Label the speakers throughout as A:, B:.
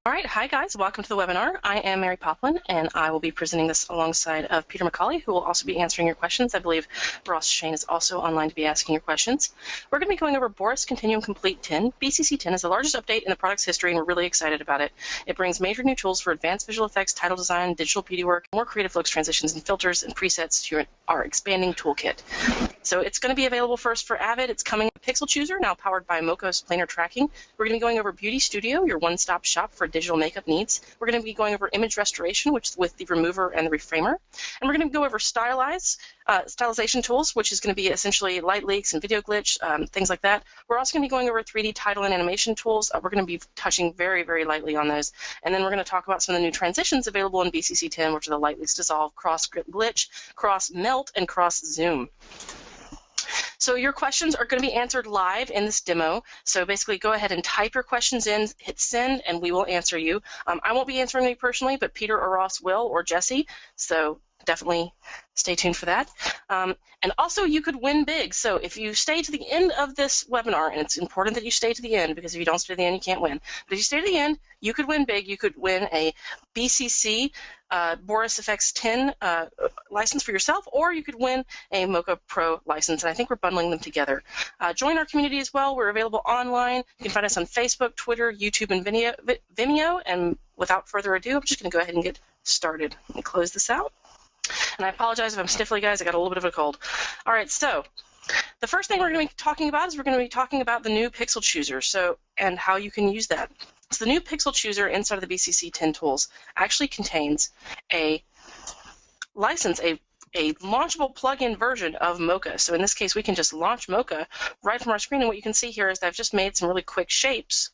A: All right, hi guys, welcome to the webinar. I am Mary Poplin, and I will be presenting this alongside of Peter McCauley, who will also be answering your questions. I believe Ross Shane is also online to be asking your questions. We're going to be going over Boris Continuum Complete 10. BCC 10 is the largest update in the product's history, and we're really excited about it. It brings major new tools for advanced visual effects, title design, digital beauty work, more creative looks, transitions, and filters and presets to our expanding toolkit. So it's going to be available first for Avid. It's coming with Pixel Chooser, now powered by Mocha's planar tracking. We're going to be going over Beauty Studio, your one-stop shop for digital makeup needs. We're going to be going over image restoration, which is with the remover and the reframer. And we're going to go over Stylize, stylization tools, which is going to be essentially light leaks and video glitch, things like that. We're also going to be going over 3D title and animation tools. We're going to be touching very, very lightly on those. And then we're going to talk about some of the new transitions available in BCC 10, which are the light leaks dissolve, cross glitch, cross melt, and cross zoom. So your questions are going to be answered live in this demo. So basically go ahead and type your questions in, hit send, and we will answer you. I won't be answering you personally, but Peter or Ross will, or Jesse. So definitely stay tuned for that. And also you could win big. So if you stay to the end of this webinar, and it's important that you stay to the end because if you don't stay to the end, you can't win. But if you stay to the end, you could win big. You could win a BCC Boris FX 10 license for yourself, or you could win a Mocha Pro license, and I think we're bundling them together. Join our community as well. We're available online. You can find us on Facebook, Twitter, YouTube, and Vimeo. And without further ado, I'm just going to go ahead and get started. Let me close this out. And I apologize if I'm sniffly, guys. I got a little bit of a cold. All right, so the first thing we're going to be talking about is we're going to be talking about the new Pixel Chooser, and how you can use that. So the new Pixel Chooser inside of the BCC 10 tools actually contains a license, a launchable plug-in version of Mocha. So in this case, we can just launch Mocha right from our screen, and what you can see here is that I've just made some really quick shapes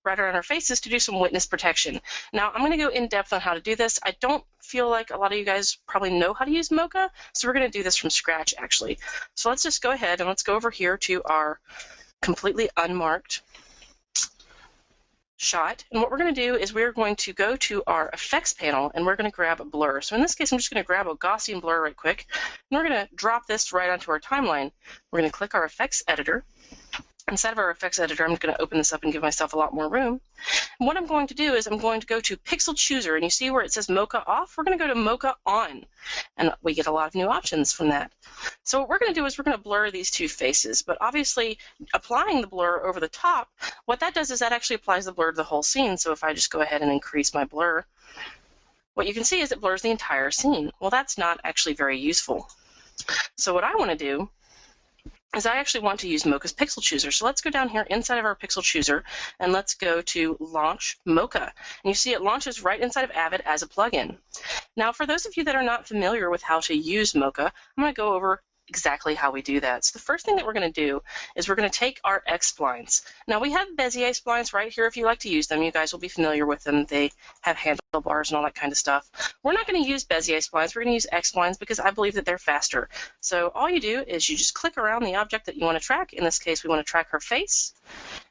A: right around our faces to do some witness protection. Now, I'm going to go in depth on how to do this. I don't feel like a lot of you guys probably know how to use Mocha, so we're going to do this from scratch, actually. So let's just go ahead and let's go over here to our completely unmarked shot, and what we're going to do is we're going to go to our effects panel and we're going to grab a blur. So in this case, I'm just going to grab a Gaussian blur right quick, and we're going to drop this right onto our timeline. We're going to click our effects editor. Inside of our effects editor, I'm going to open this up and give myself a lot more room. And what I'm going to do is I'm going to go to Pixel Chooser, and you see where it says Mocha off? We're going to go to Mocha on, and we get a lot of new options from that. So what we're going to do is we're going to blur these two faces, but obviously applying the blur over the top, what that does is that actually applies the blur to the whole scene. So if I just go ahead and increase my blur, what you can see is it blurs the entire scene. Well, that's not actually very useful. So what I want to do is I actually want to use Mocha's Pixel Chooser. So let's go down here inside of our Pixel Chooser, and let's go to Launch Mocha. And you see it launches right inside of Avid as a plugin. Now, for those of you that are not familiar with how to use Mocha, I'm going to go over exactly how we do that. So the first thing that we're going to do is we're going to take our X splines. Now, we have Bezier splines right here if you like to use them. You guys will be familiar with them. They have handlebars and all that kind of stuff. We're not going to use Bezier splines. We're going to use X splines because I believe that they're faster. So all you do is you just click around the object that you want to track. In this case, we want to track her face.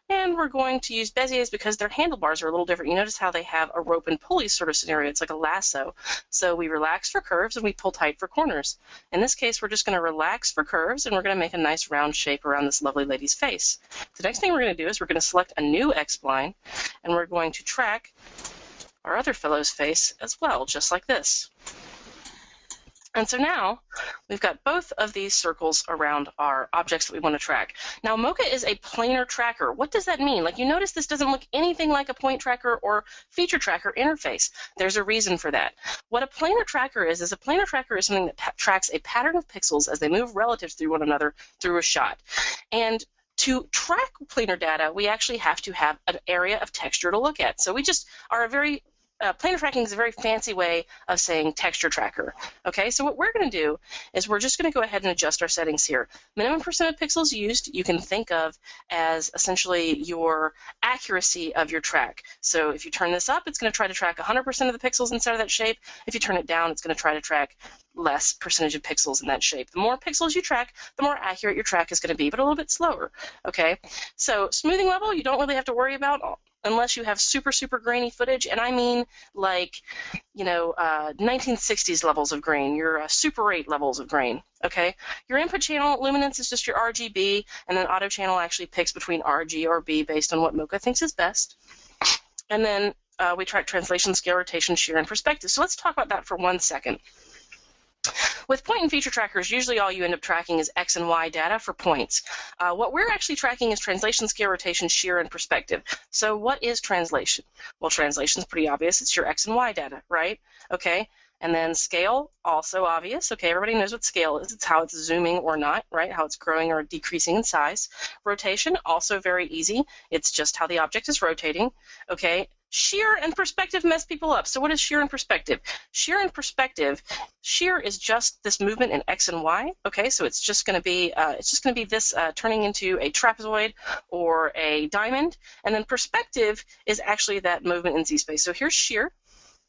A: And we're going to use Beziers because their handlebars are a little different. You notice how they have a rope and pulley sort of scenario. It's like a lasso. So we relax for curves and we pull tight for corners. In this case, we're just going to relax for curves, and we're going to make a nice round shape around this lovely lady's face. The next thing we're going to do is we're going to select a new X-spline, and we're going to track our other fellow's face as well, just like this. And so now we've got both of these circles around our objects that we want to track. Now, Mocha is a planar tracker. What does that mean? Like, you notice this doesn't look anything like a point tracker or feature tracker interface. There's a reason for that. What a planar tracker is a planar tracker is something that tracks a pattern of pixels as they move relative through one another through a shot. And to track planar data, we actually have to have an area of texture to look at. So we just are a very planar tracking is a very fancy way of saying texture tracker. Okay, so what we're going to do is we're just going to go ahead and adjust our settings here. Minimum percent of pixels used, you can think of as essentially your accuracy of your track. So if you turn this up, it's going to try to track 100% of the pixels inside of that shape. If you turn it down, it's going to try to track less percentage of pixels in that shape. The more pixels you track, the more accurate your track is going to be, but a little bit slower. Okay, so smoothing level, you don't really have to worry about unless you have super, super grainy footage, and I mean like, 1960s levels of grain, your Super 8 levels of grain, okay? Your input channel luminance is just your RGB, and then auto channel actually picks between RG or B based on what Mocha thinks is best. And then we track translation, scale, rotation, shear, and perspective. So let's talk about that for 1 second. With point and feature trackers, usually all you end up tracking is X and Y data for points. What we're actually tracking is translation, scale, rotation, shear, and perspective. So what is translation? Well, translation is pretty obvious. It's your X and Y data, right? Okay. And then scale, also obvious. Okay, everybody knows what scale is. It's how it's zooming or not, right? How it's growing or decreasing in size. Rotation, also very easy. It's just how the object is rotating. Okay. Shear and perspective mess people up. So what is shear and perspective? Shear and perspective, shear is just this movement in X and Y. Okay, so it's just going to be this turning into a trapezoid or a diamond, and then perspective is actually that movement in Z space. So here's shear.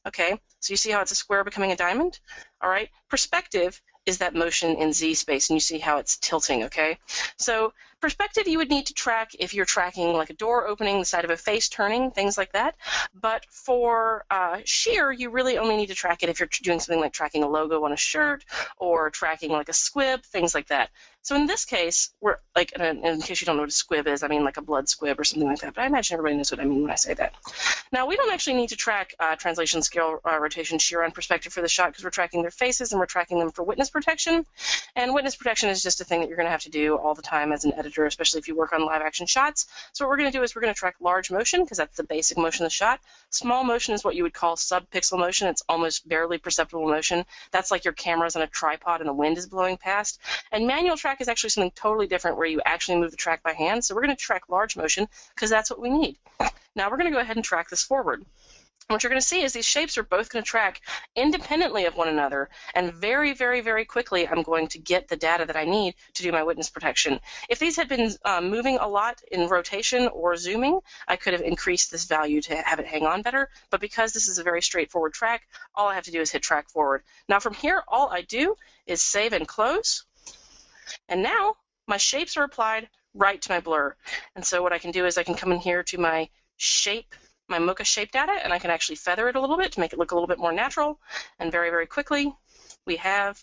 A: Okay, so you see how it's a square becoming a diamond? All right, perspective is that motion in Z space, and you see how it's tilting, okay? So perspective you would need to track if you're tracking like a door opening, the side of a face turning, things like that. But for shear, you really only need to track it if you're doing something like tracking a logo on a shirt or tracking like a squib, things like that. So in this case, we're like, in case you don't know what a squib is, I mean like a blood squib or something like that, but I imagine everybody knows what I mean when I say that. Now, we don't actually need to track translation, scale, rotation, shear, and perspective for the shot because we're tracking their faces and we're tracking them for witness protection. And witness protection is just a thing that you're going to have to do all the time as an editor, especially if you work on live action shots. So what we're going to do is we're going to track large motion because that's the basic motion of the shot. Small motion is what you would call sub-pixel motion. It's almost barely perceptible motion. That's like your camera's on a tripod and the wind is blowing past. And manual track is actually something totally different where you actually move the track by hand. So we're going to track large motion because that's what we need. Now we're going to go ahead and track this forward. What you're going to see is these shapes are both going to track independently of one another, and very, very, very quickly I'm going to get the data that I need to do my witness protection. If these had been moving a lot in rotation or zooming, I could have increased this value to have it hang on better, but because this is a very straightforward track, all I have to do is hit track forward. Now from here, all I do is save and close, and now my shapes are applied right to my blur. And so what I can do is I can come in here to my shape, my mocha shape data, and I can actually feather it a little bit to make it look a little bit more natural. And very, very quickly, we have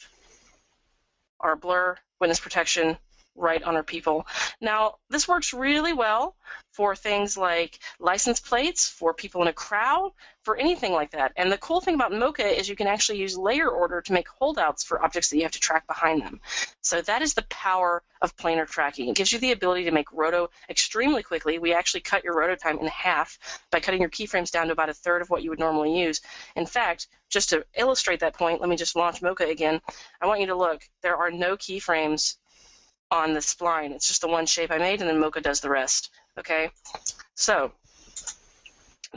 A: our blur witness protection right on our people. Now, this works really well for things like license plates, for people in a crowd, for anything like that. And the cool thing about mocha is you can actually use layer order to make holdouts for objects that you have to track behind them. So that is the power of planar tracking. It gives you the ability to make roto extremely quickly. We actually cut your roto time in half by cutting your keyframes down to about a third of what you would normally use. In fact, just to illustrate that point, let me just launch mocha again. I want you to look. There are no keyframes on the spline. It's just the one shape I made, and then mocha does the rest. Okay, so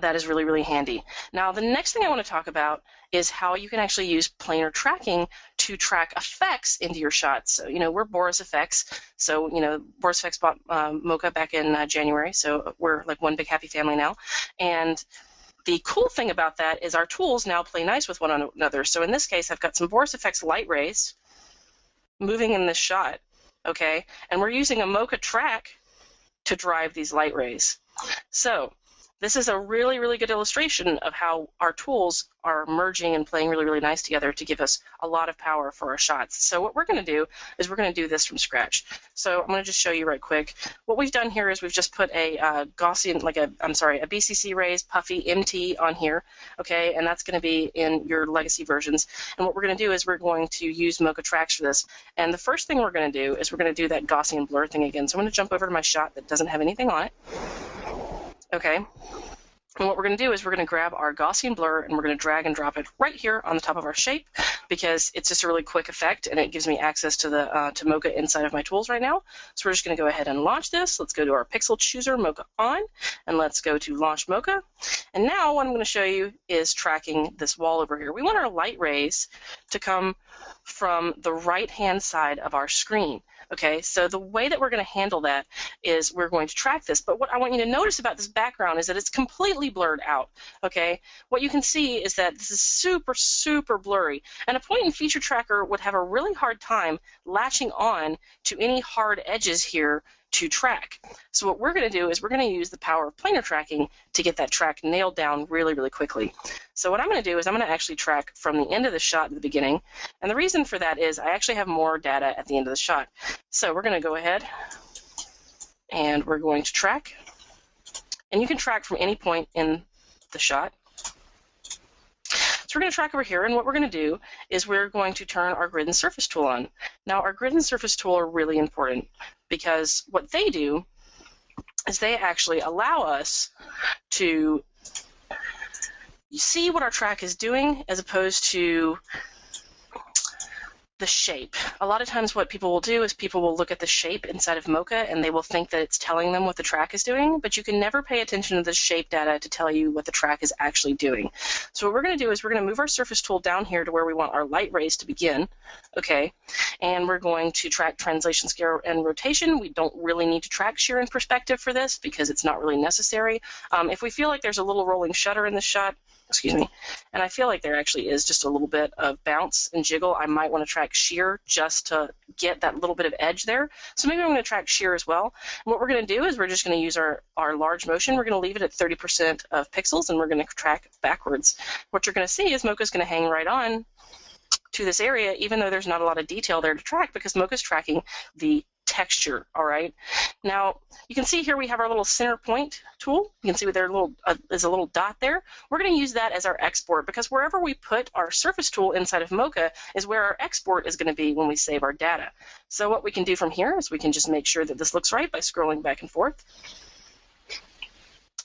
A: that is really, really handy. Now, the next thing I want to talk about is how you can actually use planar tracking to track effects into your shots. So, we're Boris FX. So, Boris FX bought mocha back in January. So we're like one big happy family now. And the cool thing about that is our tools now play nice with one another. So in this case, I've got some Boris FX light rays moving in this shot. Okay, and we're using a mocha track to drive these light rays. So this is a really, really good illustration of how our tools are merging and playing really, really nice together to give us a lot of power for our shots. So what we're going to do is we're going to do this from scratch. So I'm going to just show you right quick. What we've done here is we've just put a Gaussian, a BCC rays puffy MT on here, okay, and that's going to be in your legacy versions. And what we're going to do is we're going to use mocha tracks for this. And the first thing we're going to do is we're going to do that Gaussian blur thing again. So I'm going to jump over to my shot that doesn't have anything on it. Okay, and what we're going to do is we're going to grab our Gaussian blur and we're going to drag and drop it right here on the top of our shape because it's just a really quick effect and it gives me access to the to mocha inside of my tools right now. So we're just going to go ahead and launch this. Let's go to our pixel chooser, mocha on, and let's go to launch mocha. And now what I'm going to show you is tracking this wall over here. We want our light rays to come from the right-hand side of our screen. Okay, so the way that we're going to handle that is we're going to track this. But what I want you to notice about this background is that it's completely blurred out. Okay, what you can see is that this is super, super blurry. And a point and feature tracker would have a really hard time latching on to any hard edges here to track. So what we're going to do is we're going to use the power of planar tracking to get that track nailed down really, really quickly. So what I'm going to do is I'm going to actually track from the end of the shot to the beginning. And the reason for that is I actually have more data at the end of the shot. So we're going to go ahead and we're going to track. And you can track from any point in the shot. So we're going to track over here, and what we're going to do is we're going to turn our grid and surface tool on. Now, our grid and surface tool are really important because what they do is they actually allow us to see what our track is doing as opposed to the shape. A lot of times what people will do is people will look at the shape inside of Mocha and they will think that it's telling them what the track is doing, but you can never pay attention to the shape data to tell you what the track is actually doing. So what we're going to do is we're going to move our surface tool down here to where we want our light rays to begin, okay? And we're going to track translation, scale, and rotation. We don't really need to track shear and perspective for this because it's not really necessary. If we feel like there's a little rolling shutter in this shot, excuse me, and I feel like there actually is just a little bit of bounce and jiggle, I might want to track shear just to get that little bit of edge there. So maybe I'm going to track shear as well. And what we're going to do is we're just going to use our large motion. We're going to leave it at 30% of pixels, and we're going to track backwards. What you're going to see is Mocha's going to hang right on to this area, even though there's not a lot of detail there to track because Mocha's tracking the texture, all right? Now, you can see here we have our little center point tool. You can see there's a little dot there. We're going to use that as our export because wherever we put our surface tool inside of Mocha is where our export is going to be when we save our data. So what we can do from here is we can just make sure that this looks right by scrolling back and forth.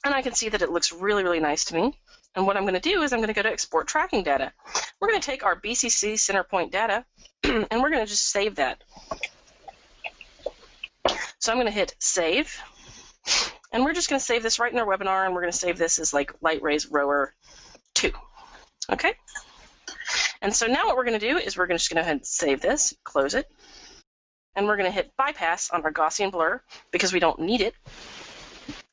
A: And I can see that it looks really, really nice to me. And what I'm going to do is I'm going to go to export tracking data. We're going to take our BCC center point data and we're going to just save that. So I'm going to hit save, and we're just going to save this right in our webinar, and we're going to save this as like light rays rower 2. Okay? And so now what we're going to do is we're just going to go ahead and save this, close it, and we're going to hit bypass on our Gaussian blur because we don't need it.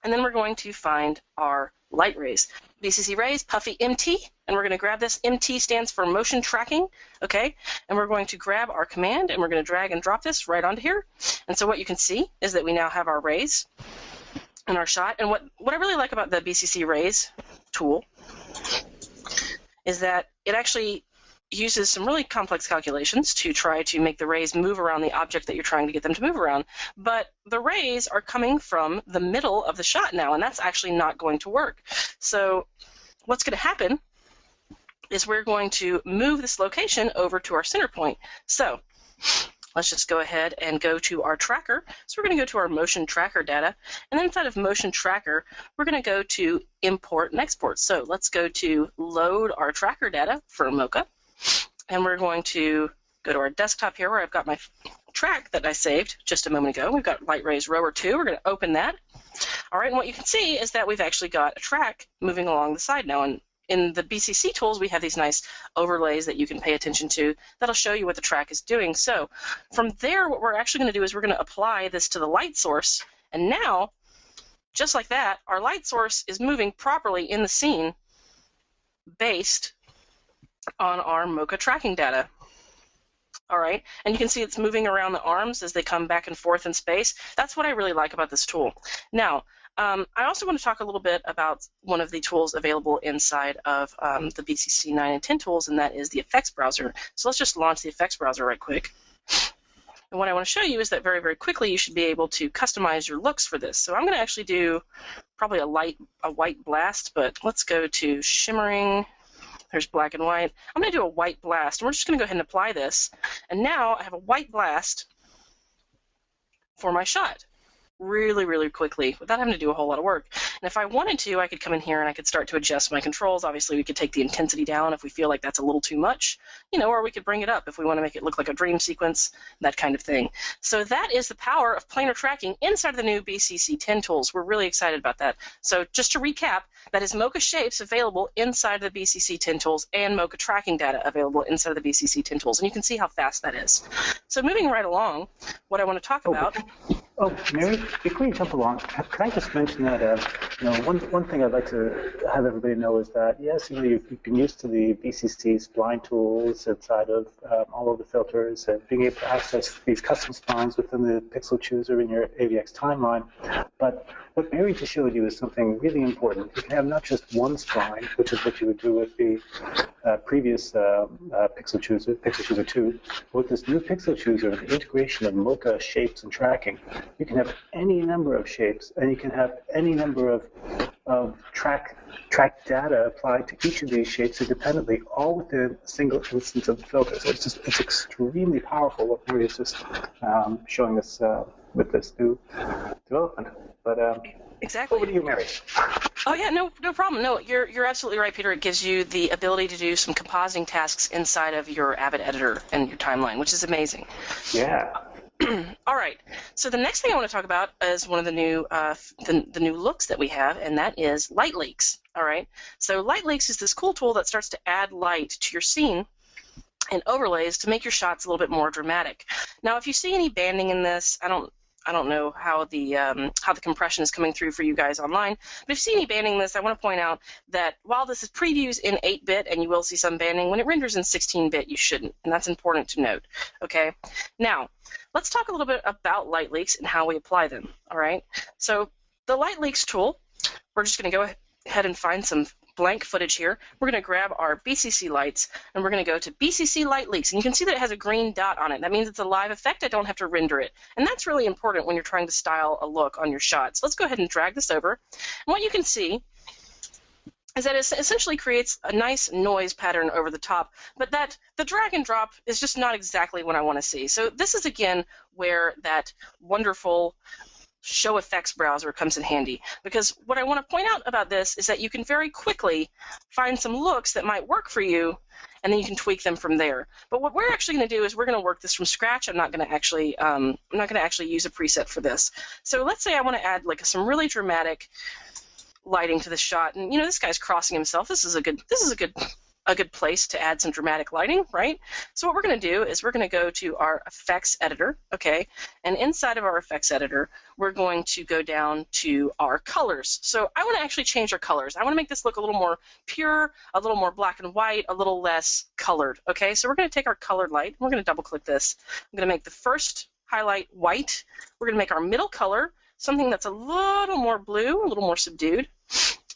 A: And then we're going to find our light rays. BCC rays, puffy MT, and we're going to grab this. MT stands for motion tracking, okay? And we're going to grab our command, and we're going to drag and drop this right onto here. And so what you can see is that we now have our rays in our shot. And what I really like about the BCC rays tool is that it actually uses some really complex calculations to try to make the rays move around the object that you're trying to get them to move around. But the rays are coming from the middle of the shot now, and that's actually not going to work. So what's going to happen is we're going to move this location over to our center point. So let's just go ahead and go to our tracker. So we're going to go to our motion tracker data, and then inside of motion tracker, we're going to go to import and export. So let's go to load our tracker data for Mocha. And we're going to go to our desktop here where I've got my track that I saved just a moment ago. We've got light rays rower 2. We're going to open that. All right, and what you can see is that we've actually got a track moving along the side now. And in the BCC tools, we have these nice overlays that you can pay attention to that'll show you what the track is doing. So from there, what we're actually going to do is we're going to apply this to the light source. And now, just like that, our light source is moving properly in the scene based on our Mocha tracking data. All right, and you can see it's moving around the arms as they come back and forth in space. That's what I really like about this tool. Now, I also want to talk a little bit about one of the tools available inside of the BCC 9 and 10 tools, and that is the effects browser. So let's just launch the effects browser right quick. And what I want to show you is that very, very quickly you should be able to customize your looks for this. So I'm going to actually do probably a white blast, but let's go to shimmering. There's black and white. I'm going to do a white blast, and we're just going to go ahead and apply this. And now I have a white blast for my shot really, really quickly without having to do a whole lot of work. And if I wanted to, I could come in here and I could start to adjust my controls. Obviously, we could take the intensity down if we feel like that's a little too much, or we could bring it up if we want to make it look like a dream sequence, that kind of thing. So that is the power of planar tracking inside of the new BCC 10 tools. We're really excited about that. So just to recap, that is Mocha shapes available inside the BCC 10 tools and Mocha tracking data available inside of the BCC 10 tools. And you can see how fast that is. So moving right along, what I want to talk about.
B: Oh, Mary, before you jump along, can I just mention that one thing I'd like to have everybody know is that, yes, you've been used to the BCC spline tools inside of all of the filters and being able to access these custom splines within the pixel chooser in your AVX timeline. But what Mary just showed you is something really important. You can have not just one spline, which is what you would do with the previous pixel chooser 2. With this new pixel chooser, the integration of Mocha shapes and tracking, you can have any number of shapes, and you can have any number of track data applied to each of these shapes independently, all within a single instance of the filter. So it's extremely powerful what Mary is just showing us with this new development. But
A: exactly.
B: Over to you, Mary.
A: Oh yeah, no problem. No, you're absolutely right, Peter. It gives you the ability to do some compositing tasks inside of your Avid editor and your timeline, which is amazing.
B: Yeah.
A: All right. So the next thing I want to talk about is one of the new the new looks that we have, and that is light leaks. All right. So light leaks is this cool tool that starts to add light to your scene and overlays to make your shots a little bit more dramatic. Now, if you see any banding in this, I don't know how the compression is coming through for you guys online, but if you see any banding in this, I want to point out that while this is previews in 8-bit and you will see some banding, when it renders in 16-bit, you shouldn't, and that's important to note. Okay. Now, let's talk a little bit about light leaks and how we apply them. All right. So the light leaks tool, we're just going to go ahead and find some blank footage here. We're going to grab our BCC lights and we're going to go to BCC light leaks, and you can see that it has a green dot on it. That means it's a live effect. I don't have to render it, and that's really important when you're trying to style a look on your shots. Let's go ahead and drag this over, and what you can see is that it essentially creates a nice noise pattern over the top, but that the drag and drop is just not exactly what I want to see. So this is again where that wonderful Show Effects browser comes in handy, because what I want to point out about this is that you can very quickly find some looks that might work for you, and then you can tweak them from there. But what we're actually going to do is we're going to work this from scratch. I'm not going to actually use a preset for this. So let's say I want to add like some really dramatic lighting to the shot, and this guy's crossing himself. This is a good place to add some dramatic lighting, right? So what we're going to do is we're going to go to our effects editor, okay? And inside of our effects editor, we're going to go down to our colors. So I want to actually change our colors. I want to make this look a little more pure, a little more black and white, a little less colored, okay? So we're going to take our colored light, and we're going to double click this. I'm going to make the first highlight white. We're going to make our middle color something that's a little more blue, a little more subdued.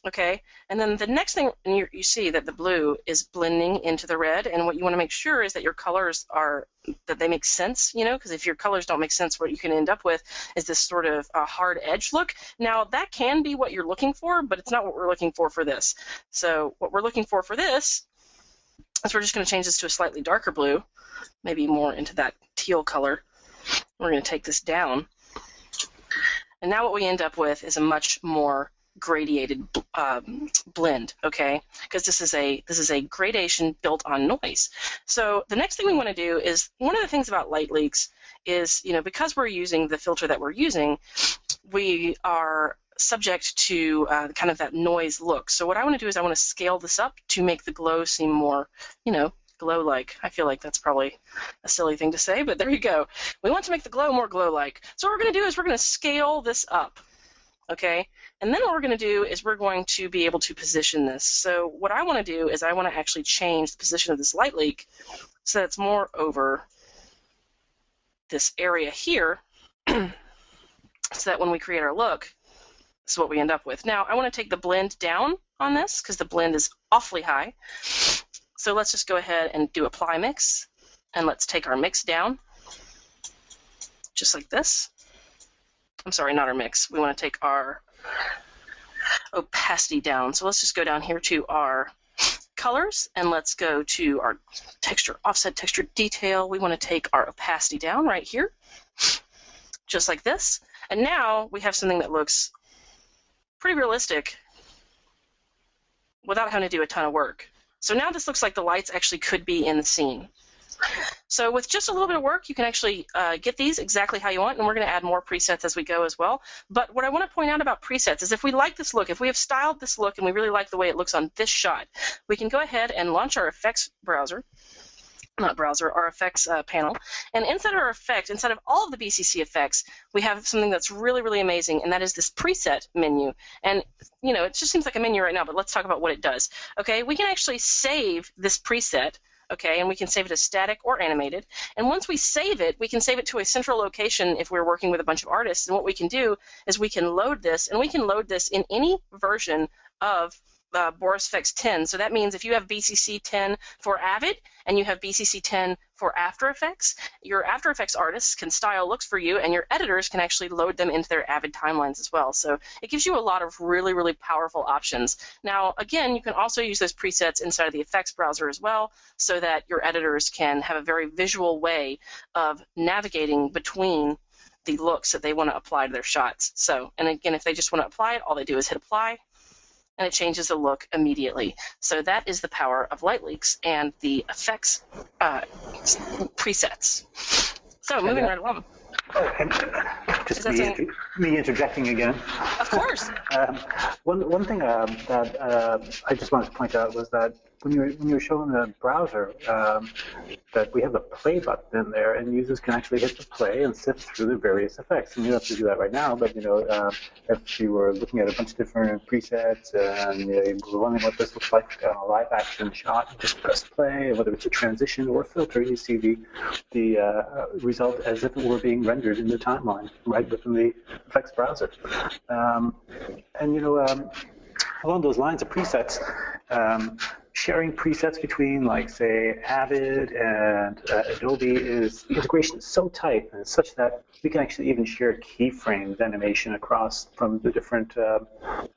A: Okay, and then the next thing, and you see that the blue is blending into the red, and what you want to make sure is that your colors that they make sense, because if your colors don't make sense, what you can end up with is this sort of hard edge look. Now, that can be what you're looking for, but it's not what we're looking for this. So what we're looking for this is we're just going to change this to a slightly darker blue, maybe more into that teal color. We're going to take this down, and now what we end up with is a much more gradiated blend, okay? Because this is a gradation built on noise. So the next thing we want to do is, one of the things about light leaks is, because we're using the filter that we're using, we are subject to kind of that noise look. So what I want to do is I want to scale this up to make the glow seem more, glow-like. I feel like that's probably a silly thing to say, but there you go. We want to make the glow more glow-like. So what we're going to do is we're going to scale this up. Okay, and then what we're going to do is we're going to be able to position this. So what I want to do is I want to actually change the position of this light leak so that it's more over this area here, so that when we create our look, this is what we end up with. Now, I want to take the blend down on this because the blend is awfully high. So let's just go ahead and do apply mix, and let's take our mix down, just like this. I'm sorry, not our mix. We want to take our opacity down. So let's just go down here to our colors, and let's go to our texture, offset texture detail. We want to take our opacity down right here, just like this. And now we have something that looks pretty realistic without having to do a ton of work. So now this looks like the lights actually could be in the scene. So with just a little bit of work, you can actually get these exactly how you want, and we're going to add more presets as we go as well. But what I want to point out about presets is if we like this look, if we have styled this look and we really like the way it looks on this shot, we can go ahead and launch our effects browser, our effects panel, and inside of our effect, inside of all of the BCC effects, we have something that's really, really amazing, and that is this preset menu. And, it just seems like a menu right now, but let's talk about what it does. Okay, we can actually save this preset. Okay, and we can save it as static or animated. And once we save it, we can save it to a central location if we're working with a bunch of artists. And what we can do is we can load this, and we can load this in any version of Boris FX 10. So that means if you have BCC 10 for Avid and you have BCC 10 for After Effects, your After Effects artists can style looks for you, and your editors can actually load them into their Avid timelines as well. So it gives you a lot of really, really powerful options. Now, again, you can also use those presets inside of the effects browser as well, so that your editors can have a very visual way of navigating between the looks that they want to apply to their shots. So, and again, if they just want to apply it, all they do is hit apply, and it changes the look immediately. So that is the power of Light Leaks and the effects presets. So moving right along.
B: Oh, and just me interjecting again.
A: Of course.
B: One thing that I just wanted to point out was that when you were showing the browser, that we have a play button in there, and users can actually hit the play and sift through the various effects. And you don't have to do that right now, but if you were looking at a bunch of different presets and you were wondering what this looks like on a live action shot, you just press play, and whether it's a transition or a filter, you see the result as if it were being rendered in the timeline right within the effects browser. Along those lines of presets, sharing presets between, like, say, Avid and Adobe the integration is so tight, and it's such that we can actually even share keyframes animation across from the different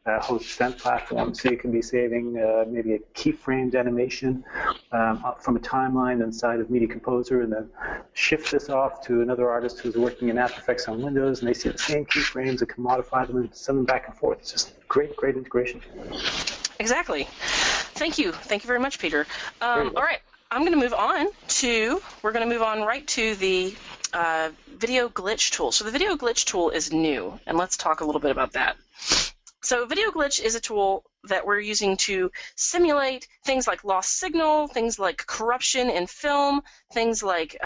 B: hosts and platforms. So you can be saving maybe a keyframed animation from a timeline inside of Media Composer, and then shift this off to another artist who's working in After Effects on Windows, and they see the same keyframes and can modify them and send them back and forth. It's just great integration.
A: Exactly. Thank you very much, Peter. All right, I'm going to move on right to the video glitch tool. So the video glitch tool is new, and let's talk a little bit about that. So video glitch is a tool that we're using to simulate things like lost signal, things like corruption in film, things like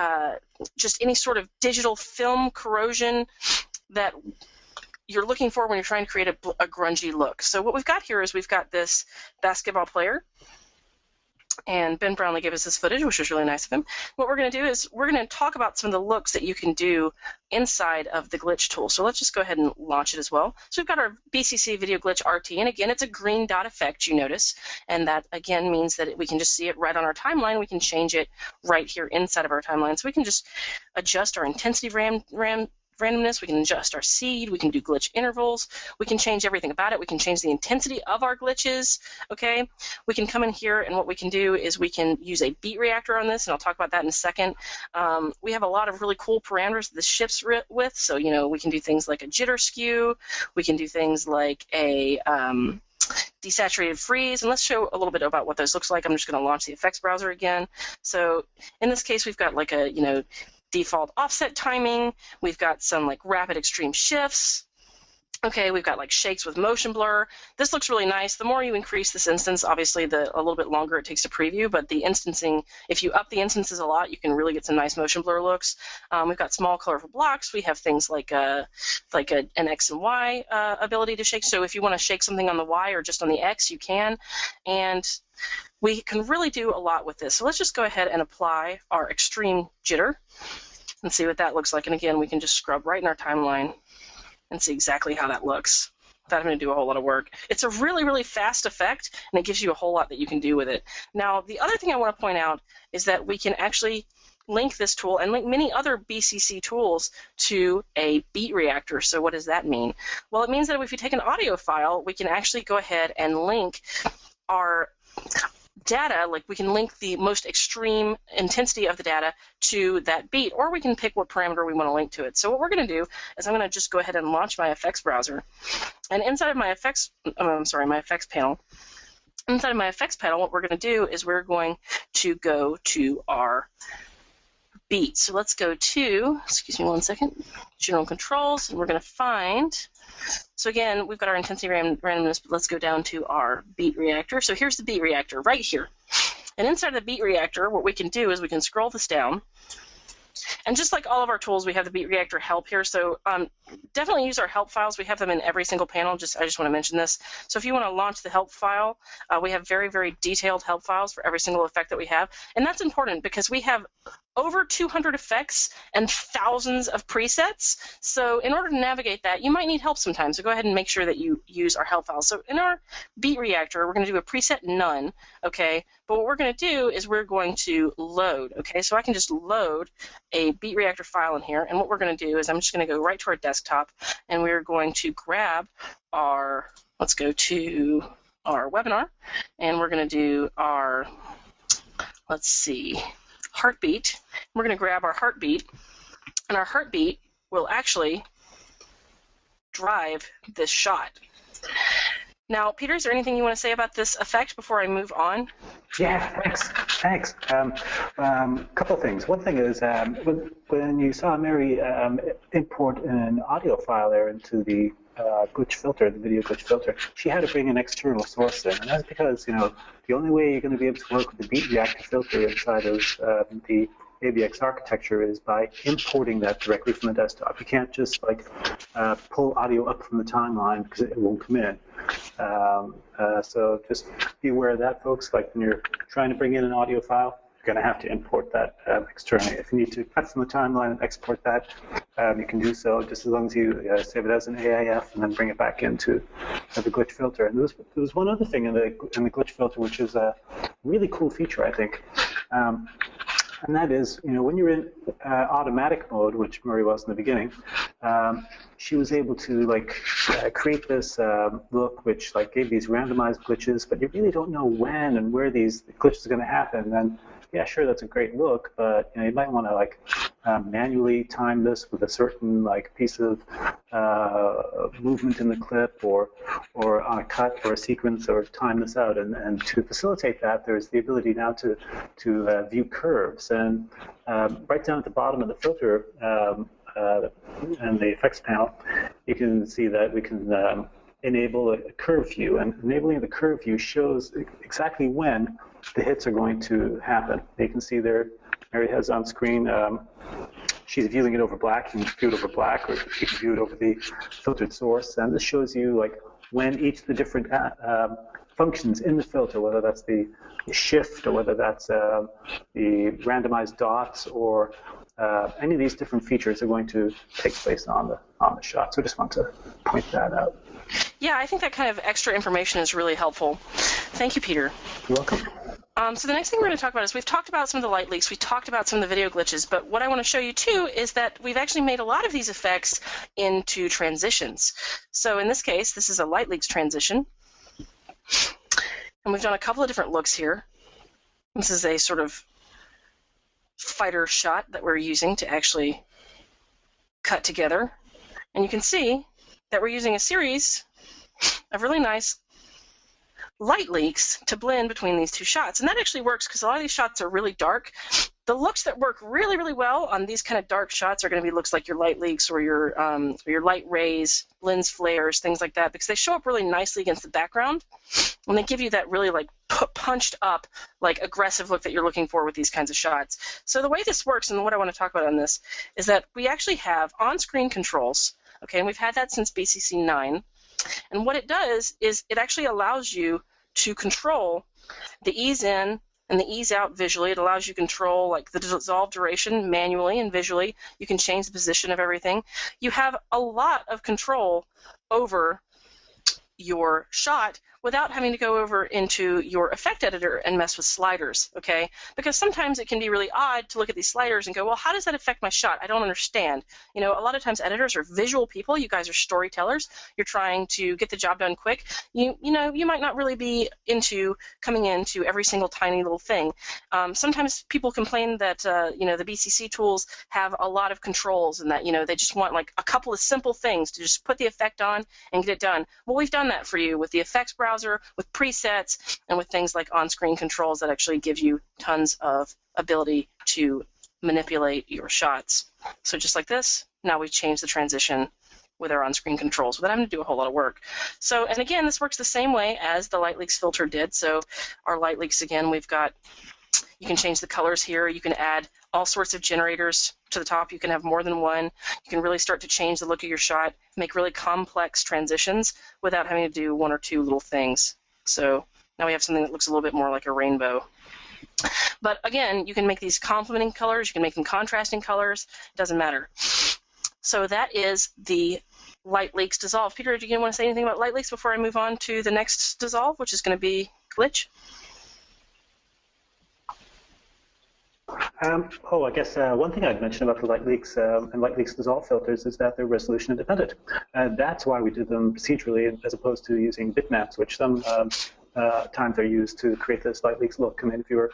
A: just any sort of digital film corrosion that you're looking for when you're trying to create a grungy look. So what we've got here is we've got this basketball player, and Ben Brownlee gave us this footage, which was really nice of him. What we're going to do is we're going to talk about some of the looks that you can do inside of the glitch tool. So let's just go ahead and launch it as well. So we've got our BCC Video Glitch RT, and again, it's a green dot effect, you notice, and that again means that we can just see it right on our timeline. We can change it right here inside of our timeline. So we can just adjust our intensity randomness, we can adjust our seed, we can do glitch intervals, we can change everything about it, we can change the intensity of our glitches, okay? We can come in here, and what we can do is we can use a beat reactor on this, and I'll talk about that in a second. We have a lot of really cool parameters that this ships with, so we can do things like a jitter skew, we can do things like a desaturated freeze, and let's show a little bit about what those looks like. I'm just going to launch the effects browser again. So in this case, we've got like a, default offset timing. We've got some like rapid extreme shifts. Okay, we've got like shakes with motion blur. This looks really nice. The more you increase this instance, obviously a little bit longer it takes to preview, but the instancing, if you up the instances a lot, you can really get some nice motion blur looks. We've got small colorful blocks. We have things like an X and Y ability to shake. So if you want to shake something on the Y or just on the X, you can. And we can really do a lot with this. So let's just go ahead and apply our extreme jitter and see what that looks like. And again, we can just scrub right in our timeline and see exactly how that looks without having to do a whole lot of work. It's a really, really fast effect, and it gives you a whole lot that you can do with it. Now, the other thing I want to point out is that we can actually link this tool and link many other BCC tools to a beat reactor. So what does that mean? Well, it means that if you take an audio file, we can actually go ahead and link our data, like we can link the most extreme intensity of the data to that beat, or we can pick what parameter we want to link to it. So what we're going to do is I'm going to just go ahead and launch my effects browser, and inside of my effects panel, what we're going to do is we're going to go to our beat. So let's go to, excuse me one second, general controls, and we're going to find, so again, we've got our intensity randomness, but let's go down to our beat reactor. So here's the beat reactor right here. And inside the beat reactor, what we can do is we can scroll this down. And just like all of our tools, we have the beat reactor help here. So definitely use our help files. We have them in every single panel. I just want to mention this. So if you want to launch the help file, we have very, very detailed help files for every single effect that we have. And that's important because we have over 200 effects and thousands of presets. So in order to navigate that, you might need help sometimes. So go ahead and make sure that you use our help files. So in our beat reactor, we're going to do a preset none, okay? But what we're going to do is we're going to load, okay? So I can just load a beat reactor file in here. And what we're going to do is I'm just going to go right to our desktop, and we're going to grab our, let's go to our webinar, and we're going to do our, let's see, heartbeat. We're going to grab our heartbeat, and our heartbeat will actually drive this shot. Now, Peter, is there anything you want to say about this effect before I move on?
B: Yeah, thanks. Couple of things. One thing is when you saw Mary import an audio file there into the glitch filter, the video glitch filter, she had to bring an external source in, and that's because, you know, the only way you're going to be able to work with the beat reactor filter inside of the AVX architecture is by importing that directly from the desktop. You can't just like pull audio up from the timeline because it won't come in. So just be aware of that, folks. Like when you're trying to bring in an audio file, you're going to have to import that externally. If you need to cut from the timeline and export that, you can do so just as long as you save it as an AIF and then bring it back into the glitch filter. And there was one other thing in the glitch filter, which is a really cool feature, I think. And that is, you know, when you're in automatic mode, which Murray was in the beginning, she was able to like create this look which like gave these randomized glitches, but you really don't know when and where these glitches are going to happen. And yeah, sure, that's a great look, but you know, you might want to like manually time this with a certain like piece of movement in the clip or on a cut or a sequence, or time this out. And to facilitate that, there's the ability now to view curves. And right down at the bottom of the filter and the effects panel, you can see that we can enable a curve view. And enabling the curve view shows exactly when the hits are going to happen. You can see there, Mary has on screen, she's viewing it over black. You can view it over black, or you can view it over the filtered source. And this shows you like when each of the different functions in the filter, whether that's the shift or whether that's the randomized dots or any of these different features are going to take place on the shot. So I just want to point that out.
A: Yeah, I think that kind of extra information is really helpful. Thank you, Peter.
B: You're welcome.
A: So the next thing we're going to talk about is we've talked about some of the light leaks, we talked about some of the video glitches, but what I want to show you too is that we've actually made a lot of these effects into transitions. So in this case, this is a light leaks transition, and we've done a couple of different looks here. This is a sort of fighter shot that we're using to actually cut together, and you can see that we're using a series of really nice light leaks to blend between these two shots. And that actually works because a lot of these shots are really dark. The looks that work really, really well on these kind of dark shots are going to be looks like your light leaks or your light rays, lens flares, things like that, because they show up really nicely against the background, and they give you that really like punched up, like aggressive look that you're looking for with these kinds of shots. So the way this works, and what I want to talk about on this, is that we actually have on-screen controls, okay, and we've had that since BCC 9. And what it does is it actually allows you to control the ease in and the ease out visually. It allows you to control like the dissolve duration manually and visually. You can change the position of everything. You have a lot of control over your shot without having to go over into your effect editor and mess with sliders, okay? Because sometimes it can be really odd to look at these sliders and go, well, how does that affect my shot? I don't understand. You know, a lot of times editors are visual people. You guys are storytellers. You're trying to get the job done quick. You know, you might not really be into coming into every single tiny little thing. Sometimes people complain that, you know, the BCC tools have a lot of controls and that, you know, they just want like a couple of simple things to just put the effect on and get it done. Well, we've done that for you with the effects browser, with presets, and with things like on-screen controls that actually give you tons of ability to manipulate your shots. So just like this, now we've changed the transition with our on-screen controls without having to do a whole lot of work. So, and again, this works the same way as the light leaks filter did. So our light leaks, again, we've got, you can change the colors here. You can add all sorts of generators to the top. You can have more than one. You can really start to change the look of your shot, make really complex transitions without having to do one or two little things. So now we have something that looks a little bit more like a rainbow. But again, you can make these complementing colors, you can make them contrasting colors, it doesn't matter. So that is the light leaks dissolve. Peter, do you want to say anything about light leaks before I move on to the next dissolve, which is going to be glitch?
B: I guess one thing I'd mention about the light leaks and light leaks dissolve filters is that they're resolution independent. That's why we did them procedurally as opposed to using bitmaps, which some times are used to create this light leaks look. I mean, if you were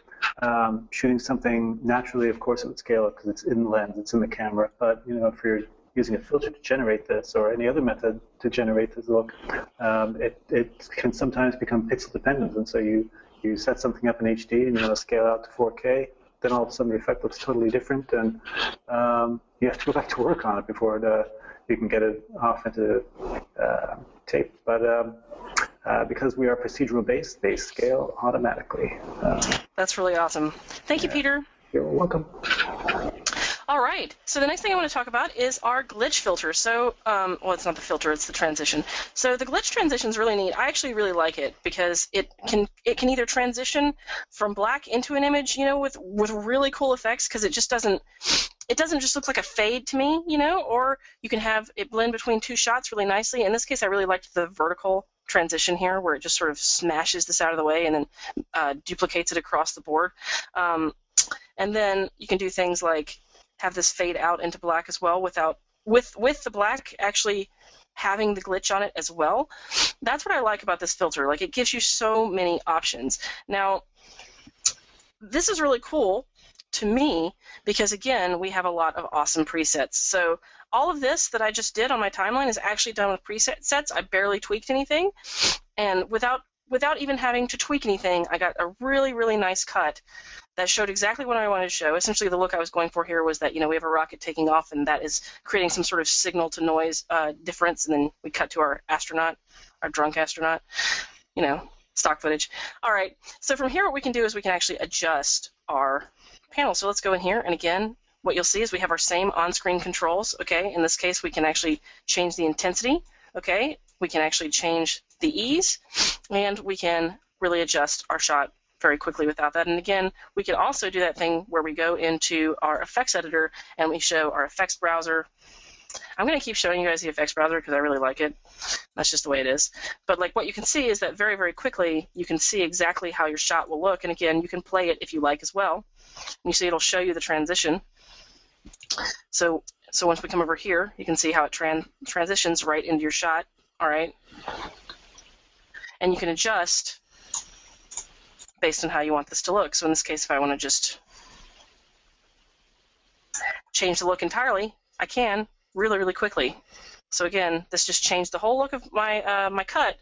B: shooting something naturally, of course it would scale up because it's in the lens, it's in the camera. But if you're using a filter to generate this or any other method to generate this look, it can sometimes become pixel dependent. And so you set something up in HD and you want to scale out to 4K. Then all of a sudden the effect looks totally different, and you have to go back to work on it before you can get it off into tape. But because we are procedural based, they scale automatically.
A: That's really awesome. Thank you, Peter.
B: You're welcome.
A: All right, so the next thing I want to talk about is our glitch filter. So, well, it's not the filter, it's the transition. So the glitch transition is really neat. I actually really like it because it can either transition from black into an image, with really cool effects, because it doesn't just look like a fade to me, or you can have it blend between two shots really nicely. In this case, I really liked the vertical transition here, where it just sort of smashes this out of the way and then duplicates it across the board. And then you can do things like have this fade out into black as well with the black actually having the glitch on it as well. That's what I like about this filter. Like, it gives you so many options. Now, this is really cool to me because, again, we have a lot of awesome presets. So all of this that I just did on my timeline is actually done with presets. I barely tweaked anything. And without even having to tweak anything, I got a really, really nice cut that showed exactly what I wanted to show. Essentially, the look I was going for here was that, we have a rocket taking off, and that is creating some sort of signal-to-noise difference, and then we cut to our astronaut, our drunk astronaut, stock footage. All right, so from here what we can do is we can actually adjust our panel. So let's go in here, and again, what you'll see is we have our same on-screen controls, okay? In this case, we can actually change the intensity, okay? We can actually change the ease, and we can really adjust our shot very quickly without that. And again, we can also do that thing where we go into our effects editor and we show our effects browser. I'm going to keep showing you guys the effects browser because I really like it. That's just the way it is. But like, what you can see is that very, very quickly you can see exactly how your shot will look. And again, you can play it if you like as well. And you see it'll show you the transition. So once we come over here, you can see how it transitions right into your shot. All right. And you can adjust based on how you want this to look. So in this case, if I want to just change the look entirely, I can really, really quickly. So again, this just changed the whole look of my my cut